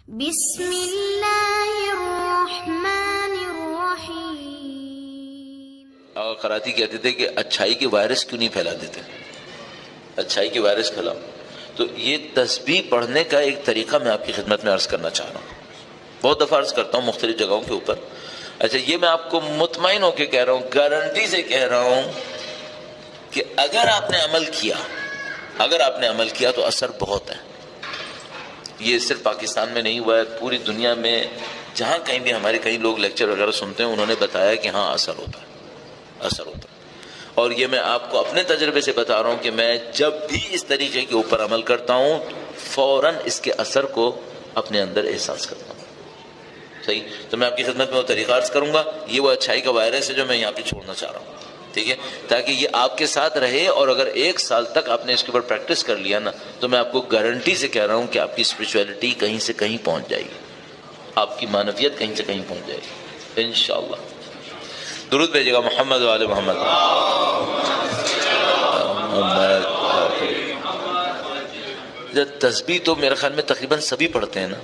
بسم اللہ الرحمن الرحیم۔ اور قراتی کہتے تھے کہ اچھائی کے وائرس کیوں نہیں پھیلا دیتے، اچھائی کے وائرس پھیلاؤ۔ تو یہ تسبیح پڑھنے کا ایک طریقہ میں آپ کی خدمت میں عرض کرنا چاہ رہا ہوں، بہت دفعہ عرض کرتا ہوں مختلف جگہوں کے اوپر۔ اچھا، یہ میں آپ کو مطمئن ہو کے کہہ رہا ہوں، گارنٹی سے کہہ رہا ہوں کہ اگر آپ نے عمل کیا تو اثر بہت ہے۔ یہ صرف پاکستان میں نہیں ہوا ہے، پوری دنیا میں جہاں کہیں بھی ہمارے کئی لوگ لیکچر وغیرہ سنتے ہیں، انہوں نے بتایا کہ ہاں اثر ہوتا ہے۔ اور یہ میں آپ کو اپنے تجربے سے بتا رہا ہوں کہ میں جب بھی اس طریقے کے اوپر عمل کرتا ہوں فوراً اس کے اثر کو اپنے اندر احساس کرتا ہوں۔ صحیح؟ تو میں آپ کی خدمت میں وہ طریقہ عرض کروں گا، یہ وہ اچھائی کا وائرس ہے جو میں یہاں پہ چھوڑنا چاہ رہا ہوں، ٹھیک ہے؟ تاکہ یہ آپ کے ساتھ رہے، اور اگر 1 سال تک آپ نے اس کے اوپر پریکٹس کر لیا نا، تو میں آپ کو گارنٹی سے کہہ رہا ہوں کہ آپ کی اسپرچویلٹی کہیں سے کہیں پہنچ جائے گی، آپ کی معنویت کہیں سے کہیں پہنچ جائے گی انشاءاللہ۔ درود بھیجیے گا محمد و آل محمد۔ تسبیح تو میرے خیال میں تقریباً سبھی پڑھتے ہیں نا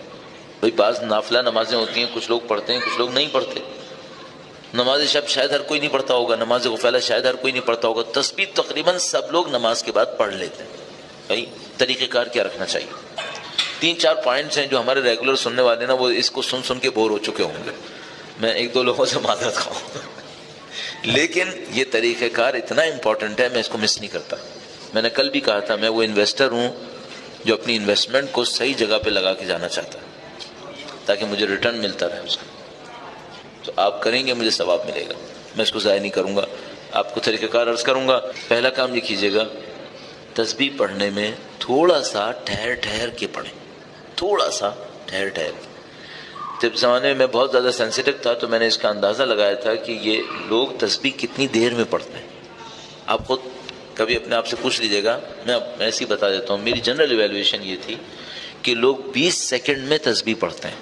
بھائی، بعض نافلہ نمازیں ہوتی ہیں، کچھ لوگ پڑھتے ہیں کچھ لوگ نہیں پڑھتے۔ نماز شب شاید ہر کوئی نہیں پڑھتا ہوگا، نماز غفلہ شاید ہر کوئی نہیں پڑھتا ہوگا، تسبیح تقریباً سب لوگ نماز کے بعد پڑھ لیتے ہیں۔ بھائی طریقہ کار کیا رکھنا چاہیے؟ 3-4 پوائنٹس ہیں جو ہمارے ریگولر سننے والے نا وہ اس کو سن کے بور ہو چکے ہوں گے، میں 1-2 لوگوں سے معذرت خواہوں، لیکن یہ طریقہ کار اتنا امپورٹنٹ ہے، میں اس کو مس نہیں کرتا۔ میں نے کل بھی کہا تھا، میں وہ انویسٹر ہوں جو اپنی انویسٹمنٹ کو صحیح جگہ پہ لگا کے جانا چاہتا ہے تاکہ مجھے ریٹرن ملتا رہے اس کا۔ تو آپ کریں گے مجھے ثواب ملے گا، میں اس کو ضائع نہیں کروں گا۔ آپ کو طریقہ کار عرض کروں گا۔ پہلا کام یہ کیجیے گا، تسبیح پڑھنے میں تھوڑا سا ٹھہر کے پڑھیں، تھوڑا سا ٹھہر کے۔ جب زمانے میں بہت زیادہ سینسیٹیو تھا تو میں نے اس کا اندازہ لگایا تھا کہ یہ لوگ تسبیح کتنی دیر میں پڑھتے ہیں۔ آپ خود کبھی اپنے آپ سے پوچھ لیجیے گا، میں ایسے ہی بتا دیتا ہوں، میری جنرل ایویلویشن یہ تھی کہ لوگ 20 سیکنڈ میں تسبیح پڑھتے ہیں،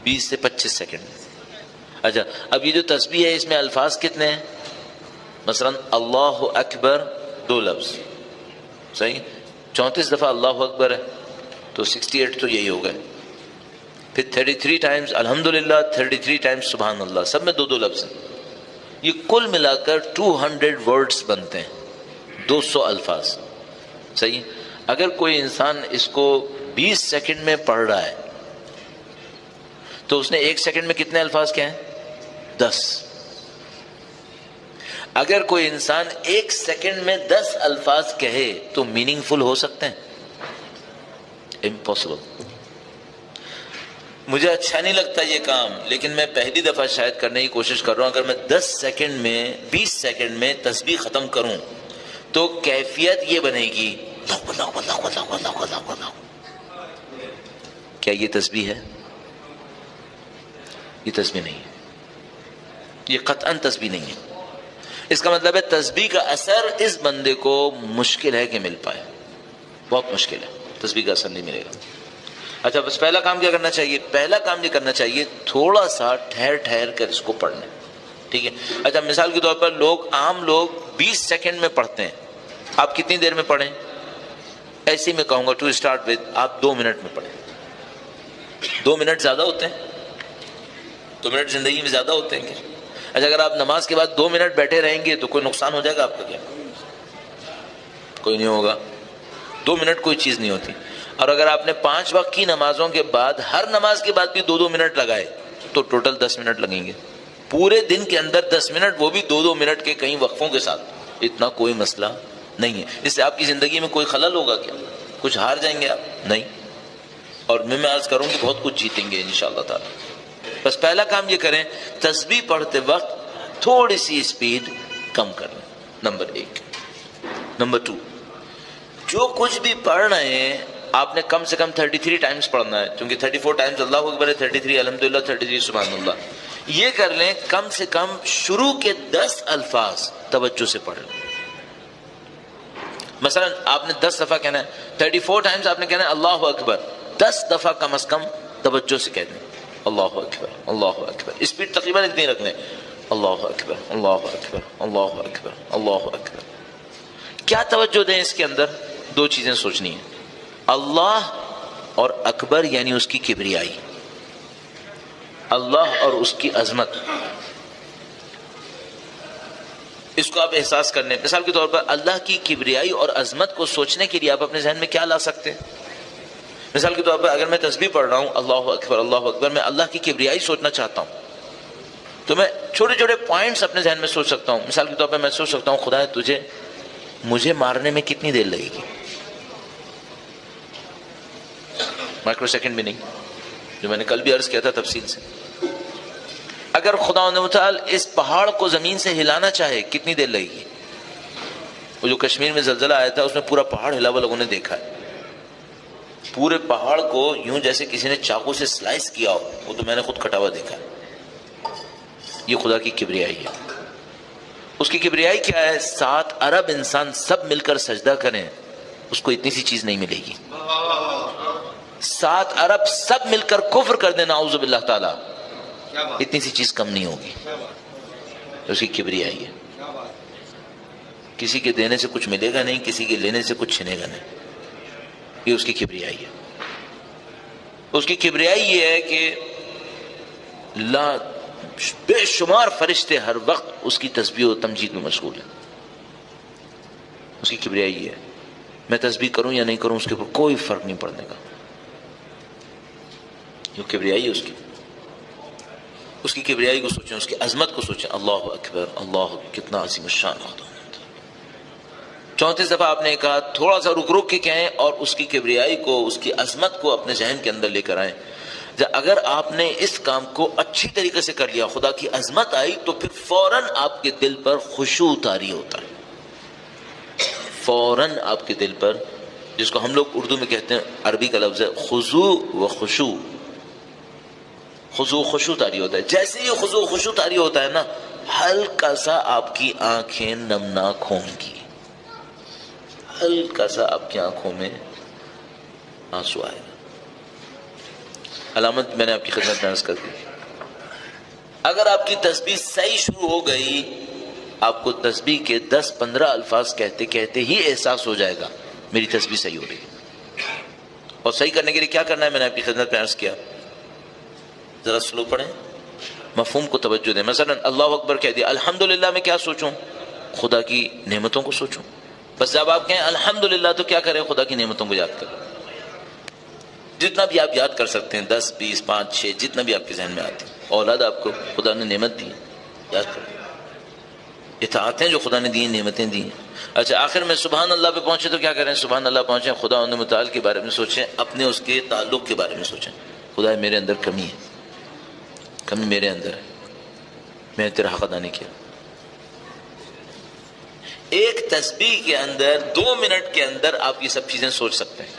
20 سے 25 سیکنڈ میں۔ اچھا، اب یہ جو تسبیح ہے اس میں الفاظ کتنے ہیں؟ مثلا اللہ اکبر 2 لفظ، صحیح؟ 34 دفعہ اللہ اکبر ہے تو 68 تو یہی ہو گئے۔ پھر 33 ٹائمز الحمدللہ، 33 ٹائمز سبحان اللہ، سب میں 2 لفظ ہیں۔ یہ کل ملا کر 200 ورڈز بنتے ہیں، 200 الفاظ، صحیح؟ اگر کوئی انسان اس کو 20 سیکنڈ میں پڑھ رہا ہے تو اس نے 1 سیکنڈ میں کتنے الفاظ کہے ہیں؟ 10۔ اگر کوئی انسان 1 سیکنڈ میں 10 الفاظ کہے تو میننگ فل ہو سکتے ہیں؟ امپاسبل۔ مجھے اچھا نہیں لگتا یہ کام، لیکن میں پہلی دفعہ شاید کرنے کی کوشش کر رہا ہوں۔ اگر میں 10 سیکنڈ میں 20 سیکنڈ میں تسبیح ختم کروں تو کیفیت یہ بنے گی، کیا یہ تسبیح ہے؟ یہ تسبیح نہیں ہے، یہ قطعاً تسبیح نہیں ہے۔ اس کا مطلب ہے تسبیح کا اثر اس بندے کو مشکل ہے کہ مل پائے، بہت مشکل ہے، تسبیح کا اثر نہیں ملے گا۔ اچھا، بس پہلا کام کیا کرنا چاہیے؟ پہلا کام یہ کرنا چاہیے تھوڑا سا ٹھہر کر اس کو پڑھنا، ٹھیک ہے؟ اچھا، مثال کے طور پر عام لوگ 20 سیکنڈ میں پڑھتے ہیں، آپ کتنی دیر میں پڑھیں؟ ایسے میں کہوں گا ٹو اسٹارٹ وتھ، آپ 2 منٹ میں پڑھیں۔ 2 منٹ زیادہ ہوتے ہیں؟ 2 منٹ زندگی میں زیادہ ہوتے ہیں کیا؟ اچھا، اگر آپ نماز کے بعد 2 منٹ بیٹھے رہیں گے تو کوئی نقصان ہو جائے گا آپ کا کیا؟ کوئی نہیں ہوگا، 2 منٹ کوئی چیز نہیں ہوتی۔ اور اگر آپ نے 5 وقت کی نمازوں کے بعد ہر نماز کے بعد بھی 2 منٹ لگائے تو ٹوٹل 10 منٹ لگیں گے، پورے دن کے اندر 10 منٹ، وہ بھی 2 منٹ کے کئی وقفوں کے ساتھ۔ اتنا کوئی مسئلہ نہیں ہے، اس سے آپ کی زندگی میں کوئی خلل ہوگا کیا؟ کچھ ہار جائیں گے آپ؟ نہیں۔ اور میں عرض کروں کہ بہت کچھ جیتیں گے انشاءاللہ تعالی۔ بس پہلا کام یہ کریں، تسبیح پڑھتے وقت تھوڑی سی اسپیڈ کم کر لیں، نمبر 1۔ نمبر 2، جو کچھ بھی پڑھ رہے ہیں آپ نے کم سے کم 33 ٹائمز پڑھنا ہے، کیونکہ 34 ٹائمز اللہ اکبر ہے، 33 الحمدللہ، 33 سبحان اللہ۔ یہ کر لیں، کم سے کم شروع کے 10 الفاظ توجہ سے پڑھ لیں۔ مثلا آپ نے 10 دفعہ کہنا ہے، 34 ٹائمز آپ نے کہنا ہے اللہ اکبر، 10 دفعہ کم از کم توجہ سے کہہ دیں اللہ اکبر، اللہ اکبر۔ اسپیڈ تقریباً اتنی رکھ لیں، اللہ اکبر، اللہ اکبر، اللہ اکبر، اللہ اکبر۔ کیا توجہ دیں اس کے اندر؟ 2 چیزیں سوچنی ہیں، اللہ اور اکبر یعنی اس کی کبریائی، اللہ اور اس کی عظمت، اس کو آپ احساس کرنے، مثال کے طور پر اللہ کی کبریائی اور عظمت کو سوچنے کے لیے آپ اپنے ذہن میں کیا لا سکتے ہیں؟ مثال کے طور پر اگر میں تسبیح پڑھ رہا ہوں اللہ اکبر اللہ اکبر، میں اللہ کی کبریائی سوچنا چاہتا ہوں تو میں چھوٹے چھوٹے پوائنٹس اپنے ذہن میں سوچ سکتا ہوں. مثال کے طور پر میں سوچ سکتا ہوں خدا مجھے مارنے میں کتنی دیر لگے گی؟ مائکرو سیکنڈ بھی نہیں، جو میں نے کل بھی عرض کیا تھا تفصیل سے. اگر خدا متعال اس پہاڑ کو زمین سے ہلانا چاہے کتنی دیر لگے گی؟ وہ جو کشمیر میں زلزلہ آیا تھا اس میں پورا پہاڑ ہلا ہوا لوگوں نے دیکھا ہے. پورے پہاڑ کو یوں جیسے کسی نے چاقو سے سلائس کیا ہو، وہ تو میں نے خود کٹا ہوا دیکھا ہے. یہ خدا کی کبریائی ہے. اس کی کبریائی کیا ہے؟ 7 ارب انسان سب مل کر سجدہ کریں، اس کو اتنی سی چیز نہیں ملے گی. 7 ارب سب مل کر کفر کر دیں نعوذ باللہ تعالی، اتنی سی چیز کم نہیں ہوگی. اس کی کبریائی ہے. کسی کے دینے سے کچھ ملے گا نہیں، کسی کے لینے سے کچھ چھنے گا نہیں. یہ اس کی کبریائی ہے. اس کی کبریائی یہ ہے کہ بے شمار فرشتے ہر وقت اس کی تسبیح و تمجید میں مشغول ہیں. اس کی کبریائی یہ ہے. میں تسبیح کروں یا نہیں کروں اس کے اوپر کوئی فرق نہیں پڑنے کا. جو کبریائی ہے اس کی کبریائی کو سوچیں، اس کی عظمت کو سوچیں. اللہ اکبر اللہ، کتنا عظیم الشان خدا. 34 دفعہ آپ نے کہا. تھوڑا سا رک رک کے کہیں اور اس کی کبریائی کو، اس کی عظمت کو اپنے ذہن کے اندر لے کر آئیں. اگر آپ نے اس کام کو اچھی طریقے سے کر لیا، خدا کی عظمت آئی، تو پھر فوراً آپ کے دل پر خشوع طاری ہوتا ہے. فوراً آپ کے دل پر، جس کو ہم لوگ اردو میں کہتے ہیں، عربی کا لفظ ہے خضوع و خشوع. خضوع خشوع طاری ہوتا ہے. جیسے ہی خضوع خشوع طاری ہوتا ہے نا، ہلکا سا آپ کی آنکھیں نمناک ہوں گی، ہلکا سا آپ کی آنکھوں میں آنسو آئے گا. علامت میں نے آپ کی خدمت میں عرض کر دی. اگر آپ کی تسبیح صحیح شروع ہو گئی، آپ کو تسبیح کے 10-15 الفاظ کہتے کہتے ہی احساس ہو جائے گا میری تسبیح صحیح ہو رہی ہے. اور صحیح کرنے کے لیے کیا کرنا ہے میں نے آپ کی خدمت میں عرض کیا. ذرا سلو پڑھیں، مفہوم کو توجہ دیں. مثلا اللہ اکبر کہہ دیا، الحمدللہ میں کیا سوچوں؟ خدا کی نعمتوں کو سوچوں. بس جب آپ کہیں الحمدللہ تو کیا کریں؟ خدا کی نعمتوں کو یاد کریں. جتنا بھی آپ یاد کر سکتے ہیں، 10 20 5 6 جتنا بھی آپ کے ذہن میں آتے ہیں. اولاد آپ کو خدا نے نعمت دی، یاد کریں. اطاعتیں جو خدا نے دی، نعمتیں دی. اچھا آخر میں سبحان اللہ پہ پہنچے تو کیا کریں؟ سبحان اللہ پہنچے، خدا متعال کے بارے میں سوچیں، اپنے اس کے تعلق کے بارے میں سوچیں. خدا میرے اندر کمی ہے، کمی میرے اندر ہے، میں نے تیرا حق ادا نہیں کیا. ایک تسبیح کے اندر 2 منٹ کے اندر آپ یہ سب چیزیں سوچ سکتے ہیں.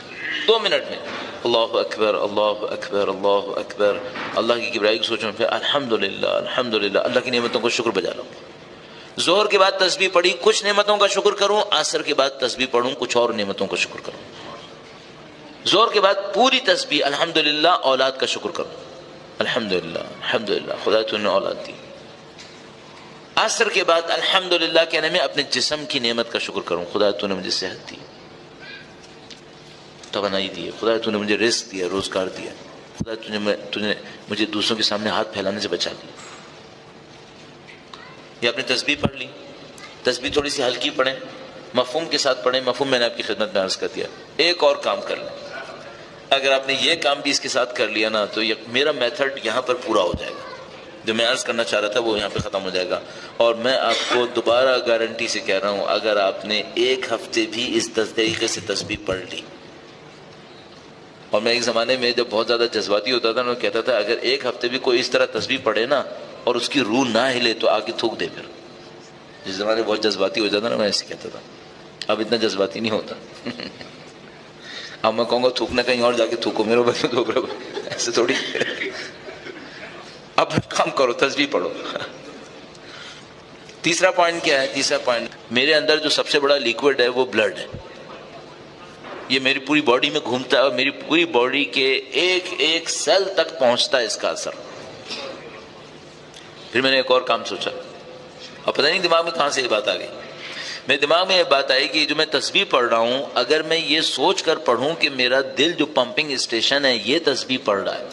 2 منٹ میں اللہ اکبر اللہ اکبر اللہ اکبر، اللہ کی کبریائی کو سوچوں، پھر الحمدللہ الحمدللہ، اللہ کی نعمتوں کو شکر بجا لو. ظہر کے بعد تسبیح پڑھی، کچھ نعمتوں کا شکر کروں. عصر کے بعد تسبیح پڑھوں، کچھ اور نعمتوں کا شکر کروں. ظہر کے بعد پوری تسبیح الحمدللہ، اولاد کا شکر کروں، الحمدللہ الحمدللہ خدا تو نے اولاد دی. عصر کے بعد الحمدللہ کہنے میں اپنے جسم کی نعمت کا شکر کروں، خدا تو نے مجھے صحت دی، توانائی دی ہے، خدا تو نے مجھے رزق دیا، روزگار دیا، خدا تو نے مجھے دوسروں کے سامنے ہاتھ پھیلانے سے بچا دیا. یہ آپ نے تسبیح پڑھ لی. تسبیح تھوڑی سی ہلکی پڑھیں، مفہوم کے ساتھ پڑھیں. مفہوم میں نے آپ کی خدمت میں عرض کر دیا. ایک اور کام کر لیں. اگر آپ نے یہ کام بھی اس کے ساتھ کر لیا نا تو میرا میتھڈ یہاں پر پورا ہو جائے گا. جو میں عرض کرنا چاہ رہا تھا وہ یہاں پہ ختم ہو جائے گا. اور میں آپ کو دوبارہ گارنٹی سے کہہ رہا ہوں، اگر آپ نے 1 ہفتے بھی اس طریقے سے تسبیح پڑھ لی، اور میں ایک زمانے میں جب بہت زیادہ جذباتی ہوتا تھا، میں کہتا تھا اگر 1 ہفتے بھی کوئی اس طرح تسبیح پڑھے نا اور اس کی روح نہ ہلے تو آگے تھوک دے. پھر جس زمانے بہت جذباتی ہو جاتا نا، میں ایسے کہتا تھا. اب اتنا جذباتی نہیں ہوتا. اب میں کہوں گا تھوکنا کہیں اور جا کے تھوکو، میرے بچے تھوک رہے، ایسے تھوڑی. اب کام کرو، تسبیح پڑھو. تیسرا پوائنٹ کیا ہے؟ تیسرا پوائنٹ، میرے اندر جو سب سے بڑا لیکوڈ ہے وہ بلڈ ہے. یہ میری پوری باڈی میں گھومتا ہے اور میری پوری باڈی کے ایک سیل تک پہنچتا ہے اس کا اثر. پھر میں نے ایک اور کام سوچا، اور پتہ نہیں دماغ میں کہاں سے یہ بات آ گئی. میرے دماغ میں یہ بات آئی کہ جو میں تسبیح پڑھ رہا ہوں اگر میں یہ سوچ کر پڑھوں کہ میرا دل جو پمپنگ اسٹیشن ہے یہ تسبیح پڑھ رہا ہے،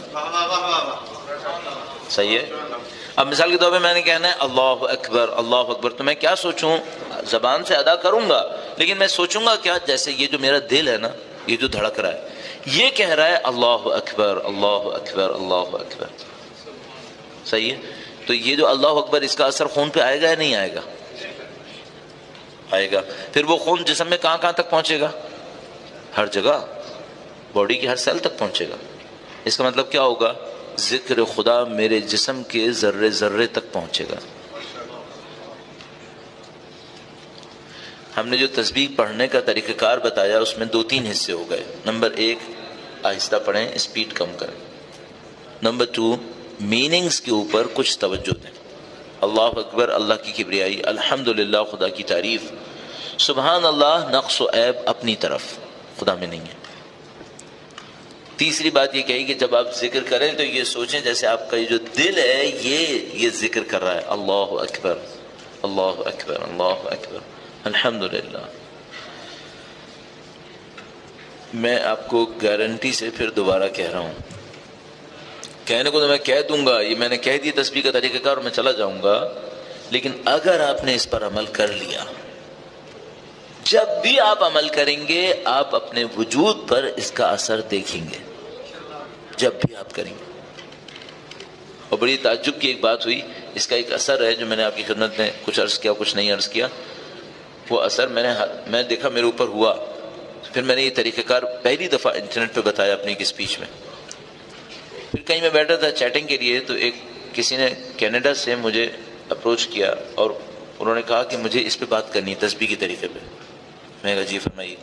صحیح ہے؟ اب مثال کے طور پہ میں نے کہنا ہے اللہ اکبر اللہ اکبر، تو میں کیا سوچوں؟ زبان سے ادا کروں گا لیکن میں سوچوں گا کیا؟ جیسے یہ جو میرا دل ہے نا، یہ جو دھڑک رہا ہے یہ کہہ رہا ہے اللہ اکبر اللہ اکبر اللہ اکبر، صحیح ہے؟ تو یہ جو اللہ اکبر اس کا اثر خون پہ آئے گا یا نہیں آئے گا؟ آئے گا۔ پھر وہ خون جسم میں کہاں تک پہنچے گا؟ ہر جگہ، باڈی کی ہر سیل تک پہنچے گا۔ اس کا مطلب کیا ہوگا؟ ذکر خدا میرے جسم کے ذرے ذرے تک پہنچے گا۔ ہم نے جو تسبیح پڑھنے کا طریقہ کار بتایا اس میں 2-3 حصے ہو گئے۔ نمبر 1 آہستہ پڑھیں، اسپیڈ کم کریں۔ نمبر 2 میننگز کے اوپر کچھ توجہ دیں۔ اللہ اکبر اللہ کی کبریائی، الحمدللہ خدا کی تعریف، سبحان اللہ نقص و عیب اپنی طرف، خدا میں نہیں ہے۔ تیسری بات یہ کہی کہ جب آپ ذکر کریں تو یہ سوچیں جیسے آپ کا یہ جو دل ہے یہ ذکر کر رہا ہے، اللہ اکبر اللہ اکبر اللہ اکبر الحمدللہ۔ میں آپ کو گارنٹی سے پھر دوبارہ کہہ رہا ہوں، کہنے کو تو میں کہہ دوں گا، یہ میں نے کہہ دیا تسبیح کا طریقہ کار، میں چلا جاؤں گا، لیکن اگر آپ نے اس پر عمل کر لیا، جب بھی آپ عمل کریں گے آپ اپنے وجود پر اس کا اثر دیکھیں گے، جب بھی آپ کریں گے۔ اور بڑی تعجب کی ایک بات ہوئی، اس کا ایک اثر ہے جو میں نے آپ کی خدمت میں کچھ عرض کیا کچھ نہیں عرض کیا، وہ اثر میں دیکھا میرے اوپر ہوا، پھر میں نے یہ طریقہ کار پہلی دفعہ انٹرنیٹ پہ بتایا اپنی ایک اسپیچ میں۔ پھر کہیں میں بیٹھا تھا چیٹنگ کے لیے، تو کسی نے کینیڈا سے مجھے اپروچ کیا اور انہوں نے کہا کہ مجھے اس پہ بات کرنی ہے تسبیح کے طریقے پہ۔ میں نے کہا جی فرمائیے۔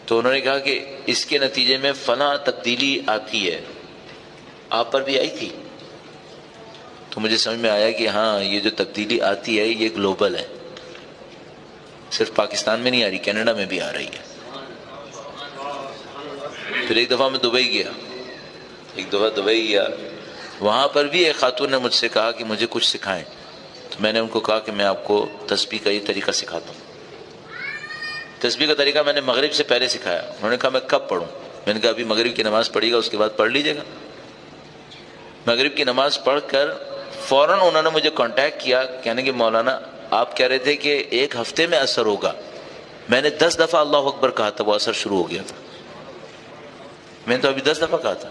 تو انہوں نے کہا کہ اس کے نتیجے میں فلاں تبدیلی آتی ہے، آپ پر بھی آئی تھی؟ تو مجھے سمجھ میں آیا کہ ہاں یہ جو تبدیلی آتی ہے یہ گلوبل ہے، صرف پاکستان میں نہیں آ رہی، کینیڈا میں بھی آ رہی ہے۔ پھر ایک دفعہ میں دبئی گیا، وہاں پر بھی ایک خاتون نے مجھ سے کہا کہ مجھے کچھ سکھائیں، تو میں نے ان کو کہا کہ میں آپ کو تسبیح کا یہ طریقہ سکھاتا ہوں۔ تسبیح کا طریقہ میں نے مغرب سے پہلے سکھایا۔ انہوں نے کہا میں کب پڑھوں؟ میں نے کہا ابھی مغرب کی نماز پڑھی گا اس کے بعد پڑھ لیجیے گا۔ مغرب کی نماز پڑھ کر فوراً انہوں نے مجھے کانٹیکٹ کیا، کہنے کہ مولانا آپ کہہ رہے تھے کہ 1 ہفتے میں اثر ہوگا، میں نے 10 دفعہ اللہ اکبر کہا تھا، وہ اثر شروع ہو گیا تھا۔ میں نے تو ابھی 10 دفعہ کہا تھا،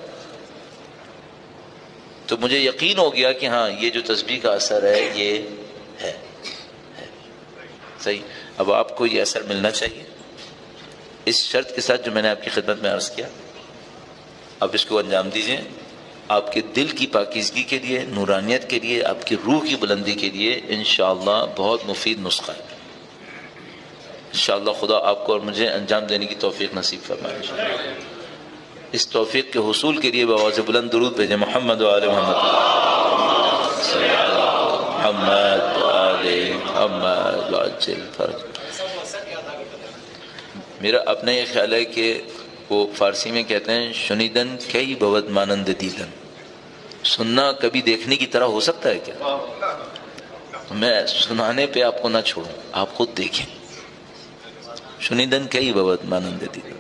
تو مجھے یقین ہو گیا کہ ہاں یہ جو تسبیح کا اثر ہے یہ ہے صحیح۔ اب آپ کو یہ اثر ملنا چاہیے، اس شرط کے ساتھ جو میں نے آپ کی خدمت میں عرض کیا، اب اس کو انجام دیجئے، آپ کے دل کی پاکیزگی کے لیے، نورانیت کے لیے، آپ کی روح کی بلندی کے لیے انشاءاللہ بہت مفید نسخہ ہے۔ انشاءاللہ خدا آپ کو اور مجھے انجام دینے کی توفیق نصیب فرمائے۔ اس توفیق کے حصول کے لیے بآواز بلند درود بھیجیں، محمد و آل محمد، محمد آل محمد وعجل فرج۔ میرا اپنا یہ خیال ہے کہ وہ فارسی میں کہتے ہیں شنیدن کئی بود مانند دیدن، سننا کبھی دیکھنے کی طرح ہو سکتا ہے کیا؟ میں سنانے پہ آپ کو نہ چھوڑوں، آپ خود دیکھیں۔ شنیدن کئی بود مانند دیدن،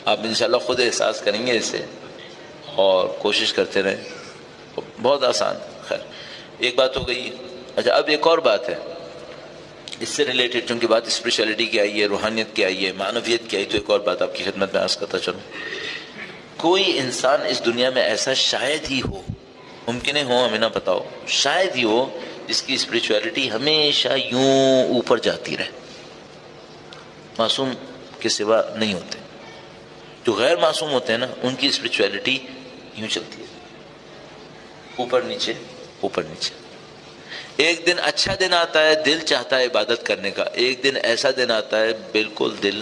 آپ انشاءاللہ خود احساس کریں گے اسے، اور کوشش کرتے رہیں، بہت آسان۔ خیر ایک بات ہو گئی۔ اچھا اب ایک اور بات ہے اس سے ریلیٹڈ، چونکہ بات اسپریچولیٹی کی آئی ہے، روحانیت کی آئی ہے، معنویت کی آئی، تو ایک اور بات آپ کی خدمت میں عرض کرتا چلوں۔ کوئی انسان اس دنیا میں ایسا شاید ہی ہو، ممکن ہو ہمیں نہ پتا ہو، شاید ہی ہو جس کی اسپریچولیٹی ہمیشہ یوں اوپر جاتی رہے، معصوم کے سوا نہیں ہوتے۔ جو غیر معصوم ہوتے ہیں نا ان کی اسپریچولیٹی یوں چلتی ہے، اوپر نیچے اوپر نیچے۔ ایک دن اچھا دن آتا ہے، دل چاہتا ہے عبادت کرنے کا، ایک دن ایسا دن آتا ہے بالکل دل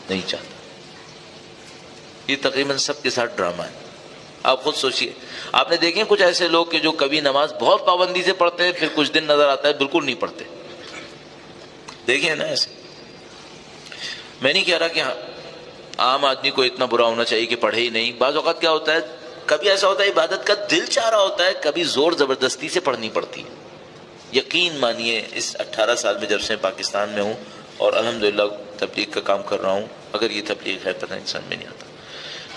نہیں چاہتا۔ یہ تقریباً سب کے ساتھ ڈرامہ ہے، آپ خود سوچئے۔ آپ نے دیکھیں کچھ ایسے لوگ کہ جو کبھی نماز بہت پابندی سے پڑھتے ہیں، پھر کچھ دن نظر آتا ہے بالکل نہیں پڑھتے، دیکھیں نا ایسے۔ میں نہیں کہہ رہا کہ عام آدمی کو اتنا برا ہونا چاہیے کہ پڑھے ہی نہیں، بعض اوقات کیا ہوتا ہے، کبھی ایسا ہوتا ہے عبادت کا دل چاہ رہا ہوتا ہے، کبھی زور زبردستی سے پڑھنی پڑتی ہے۔ یقین مانیے اس 18 سال میں جب سے پاکستان میں ہوں اور الحمدللہ تبلیغ کا کام کر رہا ہوں، اگر یہ تبلیغ ہے پتہ انسان میں نہیں آتا،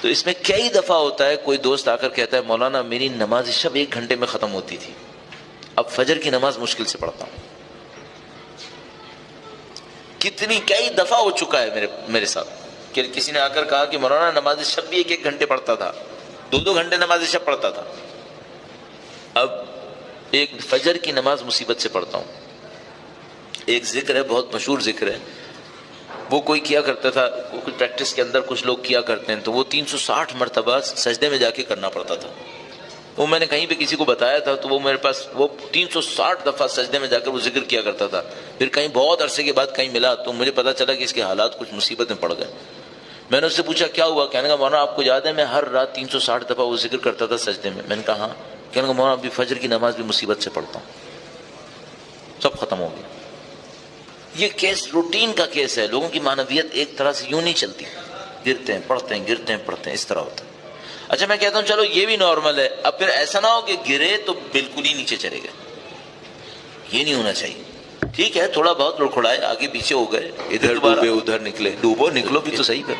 تو اس میں کئی دفعہ ہوتا ہے کوئی دوست آ کر کہتا ہے مولانا میری نماز شب 1 گھنٹے میں ختم ہوتی تھی، اب فجر کی نماز مشکل سے پڑھتا ہوں۔ کئی دفعہ ہو چکا ہے میرے ساتھ کہ کسی نے آ کر کہا کہ مولانا نماز شب بھی 1 گھنٹے پڑھتا تھا، 2 گھنٹے نماز شب پڑھتا تھا، اب ایک فجر کی نماز مصیبت سے پڑھتا ہوں۔ ایک ذکر ہے، بہت مشہور ذکر ہے، وہ کوئی کیا کرتا تھا، کچھ پریکٹس کے اندر کچھ لوگ کیا کرتے ہیں، تو وہ 360 مرتبہ سجدے میں جا کے کرنا پڑتا تھا۔ وہ میں نے کہیں پہ کسی کو بتایا تھا تو وہ میرے پاس وہ 360 دفعہ سجدے میں جا کر وہ ذکر کیا کرتا تھا۔ پھر کہیں بہت عرصے کے بعد کہیں ملا تو مجھے پتا چلا کہ اس کے حالات کچھ مصیبت میں پڑ گئے۔ میں نے اس سے پوچھا کیا ہوا؟ کہنے کا مولانا آپ کو یاد ہے میں ہر رات 360 دفعہ وہ ذکر کرتا تھا سجدے میں۔ میں نے کہا ہاں۔ کہنے کا مولانا ابھی فجر کی نماز بھی مصیبت سے پڑھتا ہوں، سب ختم ہو گیا۔ یہ کیس روٹین کا کیس ہے، لوگوں کی معنویت ایک طرح سے یوں نہیں چلتی، گرتے ہیں پڑھتے ہیں، گرتے ہیں پڑھتے ہیں، اس طرح ہوتا ہے۔ اچھا میں کہتا ہوں چلو یہ بھی نارمل ہے، اب پھر ایسا نہ ہو کہ گرے تو بالکل ہی نیچے چلے گئے، یہ نہیں ہونا چاہیے۔ ٹھیک ہے تھوڑا بہت لڑکھڑائے، آگے پیچھے ہو گئے، ادھر ڈوبے ادھر نکلے، ڈوبو نکلو بھی تو صحیح، پھر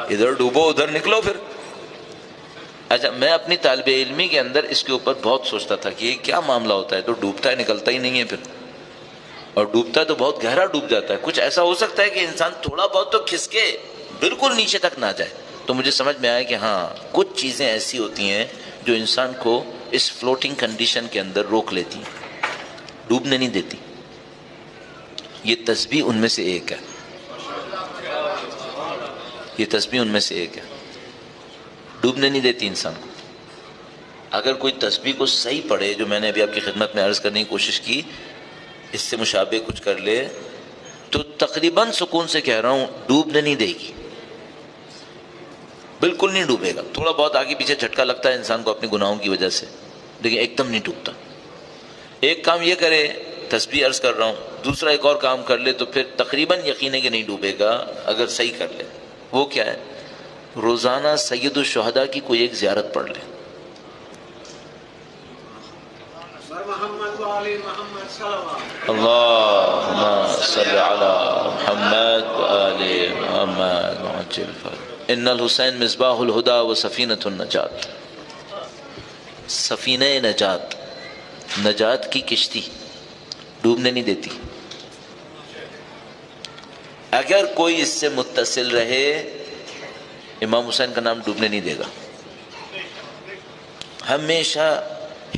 ادھر ڈوبو ادھر نکلو پھر۔ اچھا میں اپنی طالب علمی کے اندر اس کے اوپر بہت سوچتا تھا کہ یہ کیا معاملہ ہوتا ہے، تو ڈوبتا ہے نکلتا ہی نہیں ہے پھر، اور ڈوبتا ہے تو بہت گہرا ڈوب جاتا ہے۔ کچھ ایسا ہو سکتا ہے کہ انسان تھوڑا بہت تو کھسکے بالکل نیچے تک نہ جائے۔ تو مجھے سمجھ میں آیا کہ ہاں کچھ چیزیں ایسی ہوتی ہیں جو انسان کو اس فلوٹنگ کنڈیشن کے اندر روک لیتی ہیں، ڈوبنے نہیں دیتی۔ یہ تسبیح ان میں سے ایک ہے، یہ تسبیح ان میں سے ایک ہے، ڈوبنے نہیں دیتی انسان کو۔ اگر کوئی تسبیح کو صحیح پڑھے، جو میں نے ابھی آپ کی خدمت میں عرض کرنے کی کوشش کی، اس سے مشابہ کچھ کر لے تو تقریباً سکون سے کہہ رہا ہوں ڈوبنے نہیں دے گی، بالکل نہیں ڈوبے گا۔ تھوڑا بہت آگے پیچھے جھٹکا لگتا ہے انسان کو اپنے گناہوں کی وجہ سے، لیکن ایک دم نہیں ڈوبتا۔ ایک کام یہ کرے، تسبیح عرض کر رہا ہوں، دوسرا ایک اور کام کر لے تو پھر تقریباً یقین ہے کہ نہیں ڈوبے گا اگر صحیح کر لے۔ وہ کیا ہے؟ روزانہ سید الشہداء کی کوئی ایک زیارت پڑھ لے۔ اللہم صل علی محمد وآل محمد وعجل فرج ان الحسین مصباح الہدی و سفینۃ النجات، سفینہ نجات، نجات کی کشتی، ڈوبنے نہیں دیتی۔ اگر کوئی اس سے متصل رہے امام حسین کا نام ڈوبنے نہیں دے گا، ہمیشہ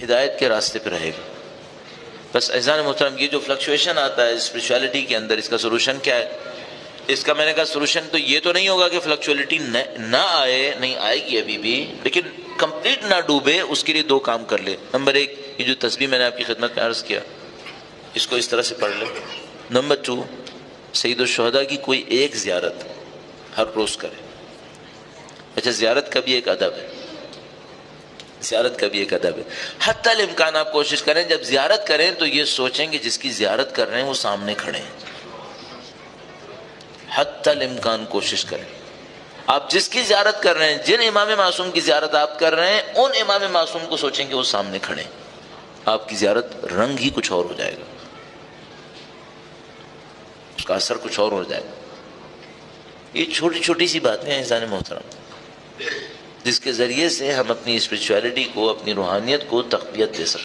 ہدایت کے راستے پہ رہے گا۔ بس عزیزان محترم یہ جو فلکچویشن آتا ہے اسپرچویلٹی کے اندر، اس کا سولوشن کیا ہے؟ اس کا میں نے کہا سولوشن تو یہ تو نہیں ہوگا کہ فلکچویلٹی نہ آئے، نہیں آئے گی ابھی بھی، لیکن کمپلیٹ نہ ڈوبے، اس کے لیے 2 کام کر لے۔ نمبر 1 یہ جو تسبیح میں نے آپ کی خدمت میں عرض کیا، اس کو اس طرح سے پڑھ لے۔ نمبر 2 سید الشہداء کی کوئی ایک زیارت ہر روز کرے۔ اچھا زیارت کا بھی ایک ادب ہے، زیارت کا بھی ایک ادب ہے۔ حتی الامکان آپ کوشش کریں جب زیارت کریں تو یہ سوچیں کہ جس کی زیارت کر رہے ہیں وہ سامنے کھڑے ہیں، حتی الامکان کوشش کریں۔ آپ جس کی زیارت کر رہے ہیں، جن امام معصوم کی زیارت آپ کر رہے ہیں، ان امام معصوم کو سوچیں کہ وہ سامنے کھڑے ہیں، آپ کی زیارت رنگ ہی کچھ اور ہو جائے گا، اس کا اثر کچھ اور ہو جائے گا۔ یہ چھوٹی چھوٹی سی باتیں ہیں انسان محترم، جس کے ذریعے سے ہم اپنی اسپرچویلٹی کو، اپنی روحانیت کو تقویت دے سکتے ہیں۔